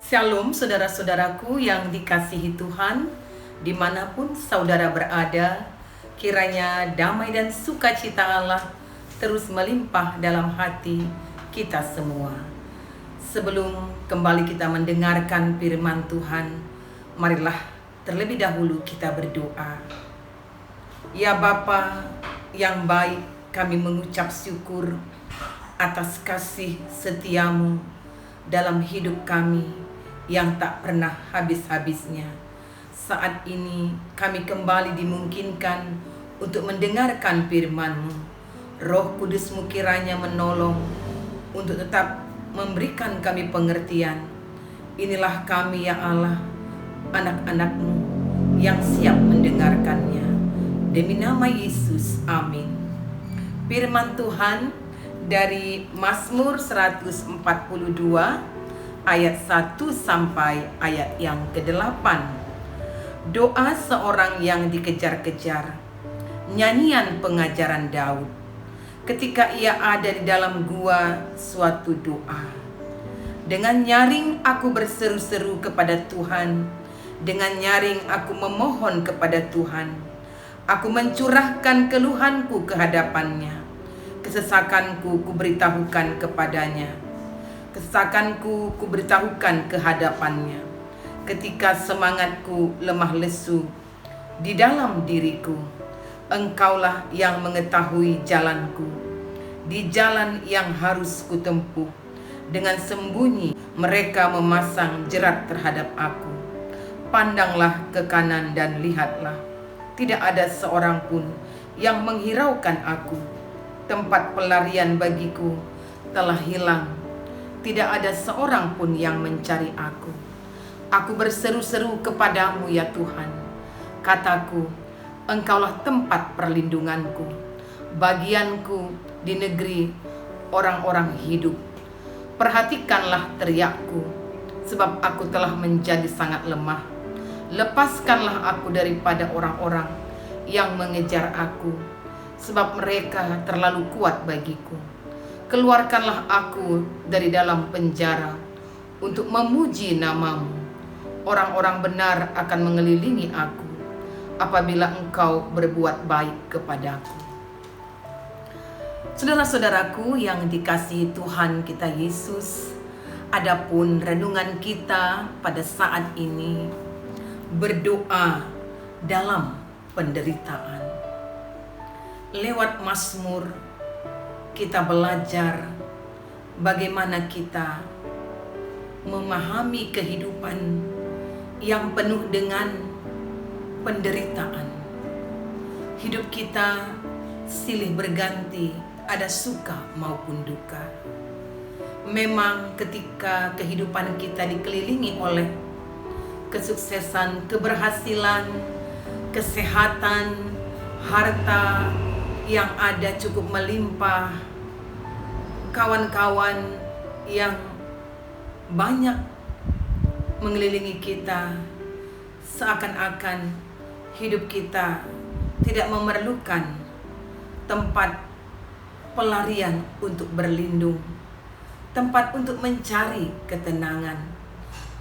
Shalom saudara-saudaraku yang dikasihi Tuhan, dimanapun saudara berada, kiranya damai dan sukacita Allah terus melimpah dalam hati kita semua. Sebelum kembali kita mendengarkan firman Tuhan, marilah terlebih dahulu kita berdoa. Ya Bapa yang baik, kami mengucap syukur atas kasih setiamu dalam hidup kami yang tak pernah habis-habisnya. Saat ini kami kembali dimungkinkan untuk mendengarkan firman-Mu. Roh Kudus-Mu kiranya menolong untuk tetap memberikan kami pengertian. Inilah kami ya Allah, anak-anak-Mu yang siap mendengarkannya. Demi nama Yesus, amin. Firman Tuhan dari Mazmur 142 ayat 1 sampai ayat yang ke-8. Doa seorang yang dikejar-kejar. Nyanyian pengajaran Daud ketika ia ada di dalam gua, suatu doa. Dengan nyaring aku berseru-seru kepada Tuhan, dengan nyaring aku memohon kepada Tuhan. Aku mencurahkan keluhanku ke hadapannya, kesesakanku kuberitahukan kepadanya. Kesesakanku kuberitahukan ke hadapannya. Ketika semangatku lemah lesu di dalam diriku, Engkaulah yang mengetahui jalanku. Di jalan yang harus kutempuh, dengan sembunyi mereka memasang jerat terhadap aku. Pandanglah ke kanan dan lihatlah, tidak ada seorang pun yang menghiraukan aku. Tempat pelarian bagiku telah hilang. Tidak ada seorang pun yang mencari aku. Aku berseru-seru kepadamu ya Tuhan. Kataku, Engkaulah tempat perlindunganku, bagianku di negeri orang-orang hidup. Perhatikanlah teriakku, sebab aku telah menjadi sangat lemah. Lepaskanlah aku daripada orang-orang yang mengejar aku, sebab mereka terlalu kuat bagiku. Keluarkanlah aku dari dalam penjara untuk memuji namamu. Orang-orang benar akan mengelilingi aku apabila engkau berbuat baik kepadaku. Saudara-saudaraku yang dikasihi Tuhan kita Yesus, adapun renungan kita pada saat ini, berdoa dalam penderitaan. Lewat Mazmur kita belajar bagaimana kita memahami kehidupan yang penuh dengan penderitaan. Hidup kita silih berganti, ada suka maupun duka. Memang ketika kehidupan kita dikelilingi oleh kesuksesan, keberhasilan, kesehatan, harta yang ada cukup melimpah, kawan-kawan yang banyak mengelilingi kita, seakan-akan hidup kita tidak memerlukan tempat pelarian untuk berlindung, tempat untuk mencari ketenangan,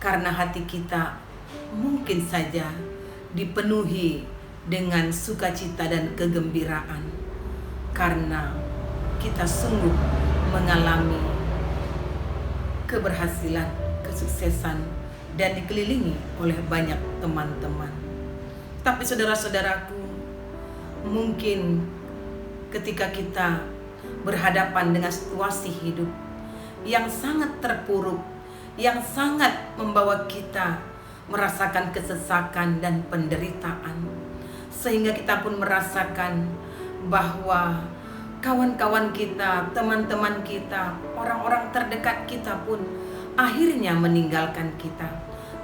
karena hati kita mungkin saja dipenuhi dengan sukacita dan kegembiraan, karena kita sungguh mengalami keberhasilan, kesuksesan, dan dikelilingi oleh banyak teman-teman. Tapi saudara-saudaraku, mungkin ketika kita berhadapan dengan situasi hidup yang sangat terpuruk, yang sangat membawa kita merasakan kesesakan dan penderitaan, sehingga kita pun merasakan bahwa kawan-kawan kita, teman-teman kita, orang-orang terdekat kita pun akhirnya meninggalkan kita.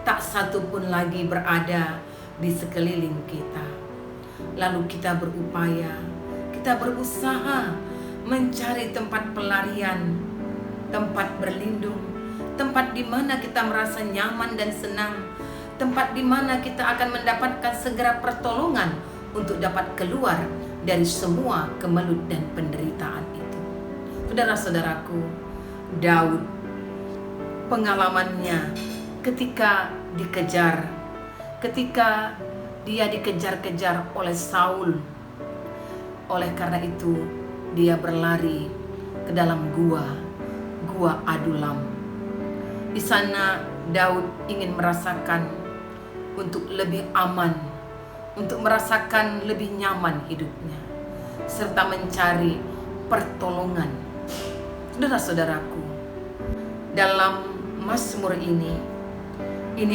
Tak satu pun lagi berada di sekeliling kita. Lalu kita berupaya, kita berusaha mencari tempat pelarian, tempat berlindung, tempat di mana kita merasa nyaman dan senang, tempat di mana kita akan mendapatkan segera pertolongan untuk dapat keluar dari semua kemelut dan penderitaan itu. Saudara-saudaraku, Daud, pengalamannya ketika dikejar, ketika dia dikejar-kejar oleh Saul. Oleh karena itu dia berlari ke dalam gua Adulam. Di sana Daud ingin merasakan untuk lebih aman, untuk merasakan lebih nyaman hidupnya, serta mencari pertolongan. Saudara-saudaraku, dalam Mazmur ini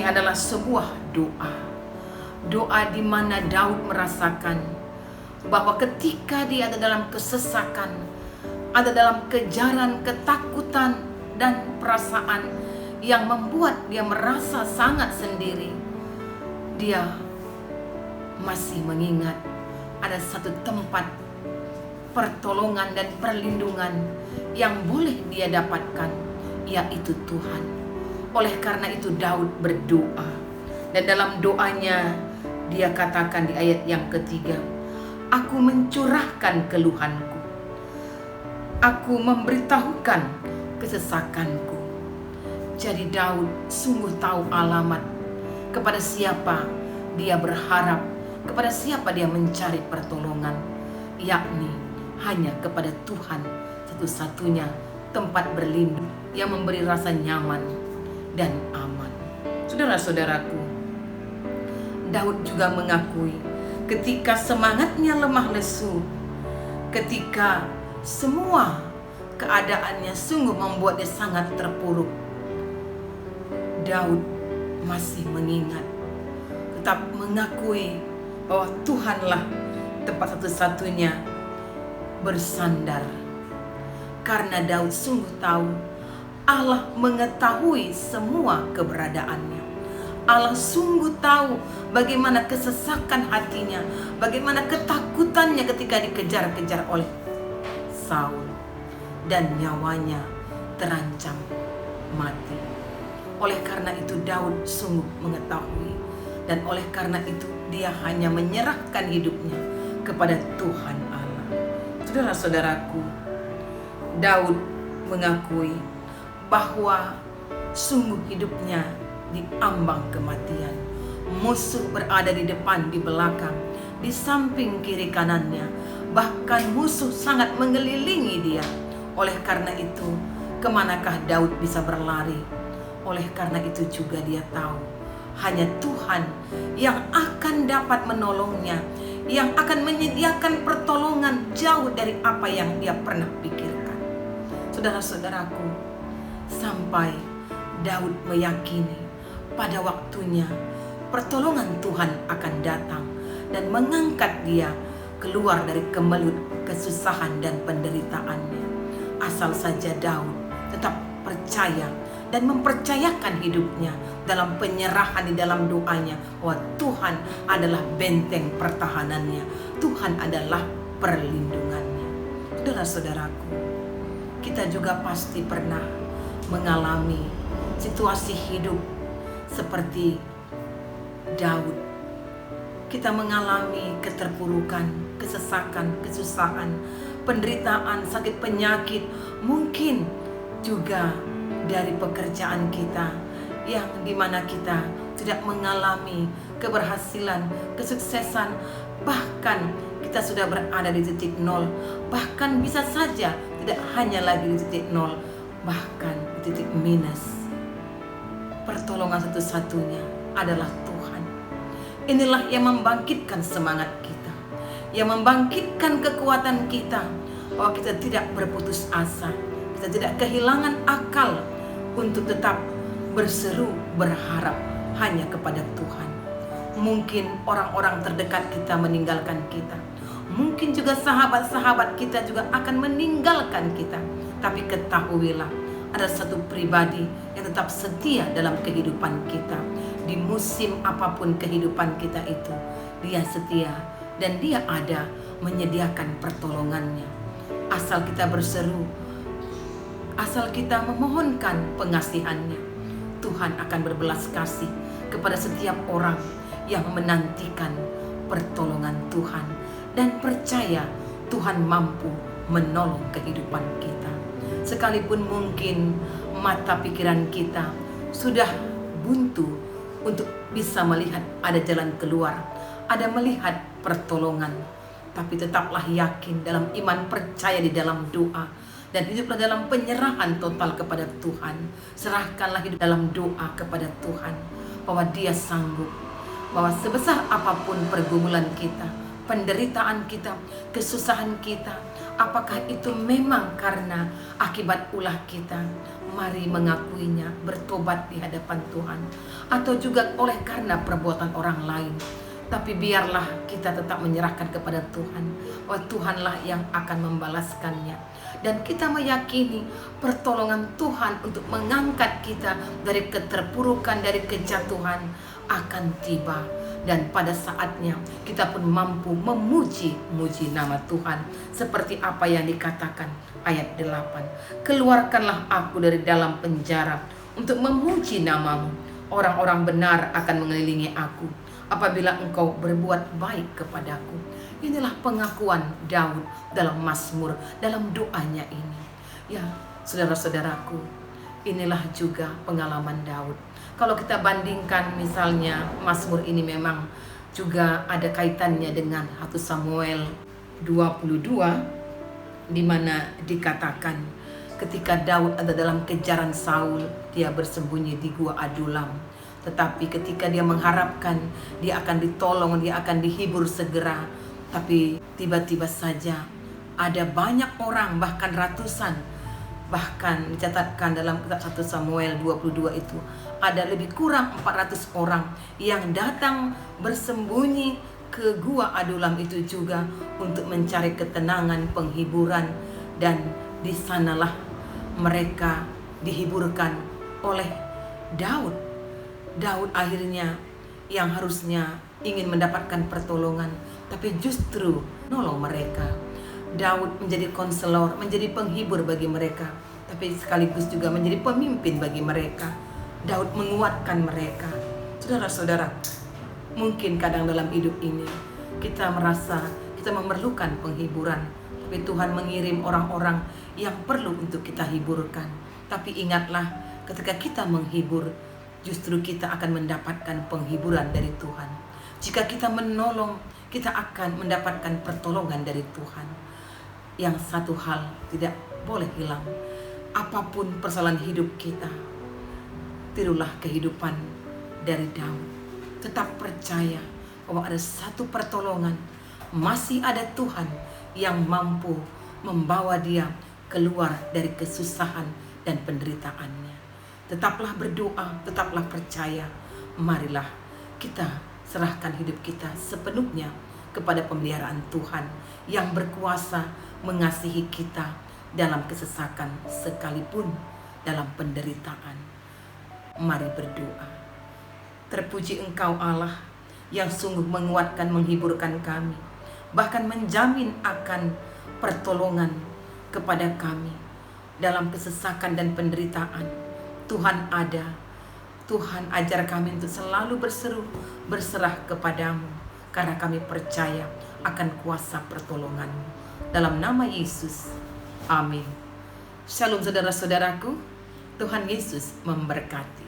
adalah sebuah doa di mana Daud merasakan bahwa ketika dia ada dalam kesesakan, ada dalam kejaran, ketakutan, dan perasaan yang membuat dia merasa sangat sendiri, dia masih mengingat ada satu tempat pertolongan dan perlindungan yang boleh dia dapatkan, yaitu Tuhan. Oleh karena itu Daud berdoa, dan dalam doanya dia katakan di ayat yang ketiga, "Aku mencurahkan keluhanku, aku memberitahukan kesesakanku." Jadi Daud sungguh tahu alamat kepada siapa dia berharap, kepada siapa dia mencari pertolongan, yakni hanya kepada Tuhan, satu-satunya tempat berlindung yang memberi rasa nyaman dan aman. Saudara-saudaraku, Daud juga mengakui ketika semangatnya lemah lesu, ketika semua keadaannya sungguh membuat dia sangat terpuruk, Daud masih mengingat, tetap mengakui bahwa Tuhanlah tempat satu-satunya bersandar. Karena Daud sungguh tahu Allah mengetahui semua keberadaannya. Allah sungguh tahu bagaimana kesesakan hatinya, bagaimana ketakutannya ketika dikejar-kejar oleh Saul dan nyawanya terancam mati. Oleh karena itu Daud sungguh mengetahui, dan oleh karena itu dia hanya menyerahkan hidupnya kepada Tuhan Allah. Saudara-saudaraku, Daud mengakui bahwa sungguh hidupnya diambang kematian. Musuh berada di depan, di belakang, di samping kiri kanannya. Bahkan musuh sangat mengelilingi dia. Oleh karena itu, kemanakah Daud bisa berlari? Oleh karena itu juga dia tahu hanya Tuhan yang akan dapat menolongnya, yang akan menyediakan pertolongan jauh dari apa yang dia pernah pikirkan. Saudara-saudaraku, sampai Daud meyakini pada waktunya pertolongan Tuhan akan datang dan mengangkat dia keluar dari kemelut kesusahan dan penderitaannya. Asal saja Daud tetap percaya dan mempercayakan hidupnya dalam penyerahan di dalam doanya bahwa Tuhan adalah benteng pertahanannya, Tuhan adalah perlindungannya. Saudara-saudaraku, kita juga pasti pernah mengalami situasi hidup seperti Daud. Kita mengalami keterpurukan, kesesakan, kesusahan, penderitaan, sakit penyakit, mungkin juga dari pekerjaan kita yang dimana kita tidak mengalami keberhasilan, kesuksesan, bahkan kita sudah berada di titik nol, bahkan bisa saja tidak hanya lagi di titik nol, bahkan di titik minus. Pertolongan satu-satunya adalah Tuhan. Inilah yang membangkitkan semangat kita, yang membangkitkan kekuatan kita, bahwa kita tidak berputus asa, kita tidak kehilangan akal untuk tetap berseru, berharap hanya kepada Tuhan. Mungkin orang-orang terdekat kita meninggalkan kita, mungkin juga sahabat-sahabat kita juga akan meninggalkan kita, tapi ketahuilah ada satu pribadi yang tetap setia dalam kehidupan kita. Di musim apapun kehidupan kita itu, dia setia dan dia ada menyediakan pertolongannya. Asal kita berseru, asal kita memohonkan pengasihannya, Tuhan akan berbelas kasih kepada setiap orang yang menantikan pertolongan Tuhan dan percaya Tuhan mampu menolong kehidupan kita. Sekalipun mungkin mata pikiran kita sudah buntu untuk bisa melihat ada jalan keluar, ada melihat pertolongan. Tapi tetaplah yakin dalam iman, percaya di dalam doa, dan hiduplah dalam penyerahan total kepada Tuhan. Serahkanlah hidup dalam doa kepada Tuhan, bahwa Dia sanggup, bahwa sebesar apapun pergumulan kita, penderitaan kita, kesusahan kita, apakah itu memang karena akibat ulah kita, mari mengakuinya, bertobat di hadapan Tuhan, atau juga oleh karena perbuatan orang lain. Tapi biarlah kita tetap menyerahkan kepada Tuhan, bahwa Tuhanlah yang akan membalaskannya. Dan kita meyakini pertolongan Tuhan untuk mengangkat kita dari keterpurukan, dari kejatuhan akan tiba. Dan pada saatnya kita pun mampu memuji nama Tuhan. Seperti apa yang dikatakan ayat 8. Keluarkanlah aku dari dalam penjara untuk memuji namamu. Orang-orang benar akan mengelilingi aku apabila engkau berbuat baik kepadaku. Inilah pengakuan Daud dalam Mazmur, dalam doanya ini. Ya, saudara-saudaraku, inilah juga pengalaman Daud. Kalau kita bandingkan misalnya Mazmur ini memang juga ada kaitannya dengan 1 Samuel 22, di mana dikatakan ketika Daud ada dalam kejaran Saul, dia bersembunyi di gua Adulam. Tetapi ketika dia mengharapkan dia akan ditolong, dia akan dihibur segera, tapi tiba-tiba saja ada banyak orang, bahkan ratusan, bahkan dicatatkan dalam kitab 1 Samuel 22 itu ada lebih kurang 400 orang yang datang bersembunyi ke gua Adulam itu juga untuk mencari ketenangan, penghiburan, dan di sanalah mereka dihiburkan oleh Daud. Daud akhirnya yang harusnya ingin mendapatkan pertolongan, tapi justru nolong mereka. Daud menjadi konselor, menjadi penghibur bagi mereka, tapi sekaligus juga menjadi pemimpin bagi mereka. Daud menguatkan mereka. Saudara-saudara, mungkin kadang dalam hidup ini kita merasa kita memerlukan penghiburan, tapi Tuhan mengirim orang-orang yang perlu untuk kita hiburkan. Tapi ingatlah, ketika kita menghibur, justru kita akan mendapatkan penghiburan dari Tuhan. Jika kita menolong, kita akan mendapatkan pertolongan dari Tuhan. Yang satu hal tidak boleh hilang, apapun persoalan hidup kita, tirulah kehidupan dari Daud. Tetap percaya bahwa ada satu pertolongan, masih ada Tuhan yang mampu membawa dia keluar dari kesusahan dan penderitaannya. Tetaplah berdoa, tetaplah percaya. Marilah kita serahkan hidup kita sepenuhnya kepada pemeliharaan Tuhan yang berkuasa mengasihi kita dalam kesesakan sekalipun dalam penderitaan. Mari berdoa. Terpuji Engkau Allah yang sungguh menguatkan, menghiburkan kami, bahkan menjamin akan pertolongan kepada kami dalam kesesakan dan penderitaan. Tuhan ada. Tuhan ajar kami untuk selalu berseru, berserah kepadamu, karena kami percaya akan kuasa pertolongan-Mu. Dalam nama Yesus, amin. Shalom saudara-saudaraku, Tuhan Yesus memberkati.